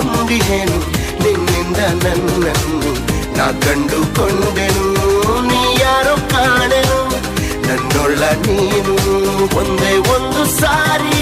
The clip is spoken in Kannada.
ನಂಬಿದೆನು ನಿನ್ನಿಂದ ನನ್ನನ್ನು ನಾ ಕಂಡುಕೊಂಡೆನು ನೀ ಯಾರೋ ಕಾಣೆನು ನನ್ನೊಳ್ಳ ನೀನು ಒಂದೇ ಒಂದು ಸಾರಿ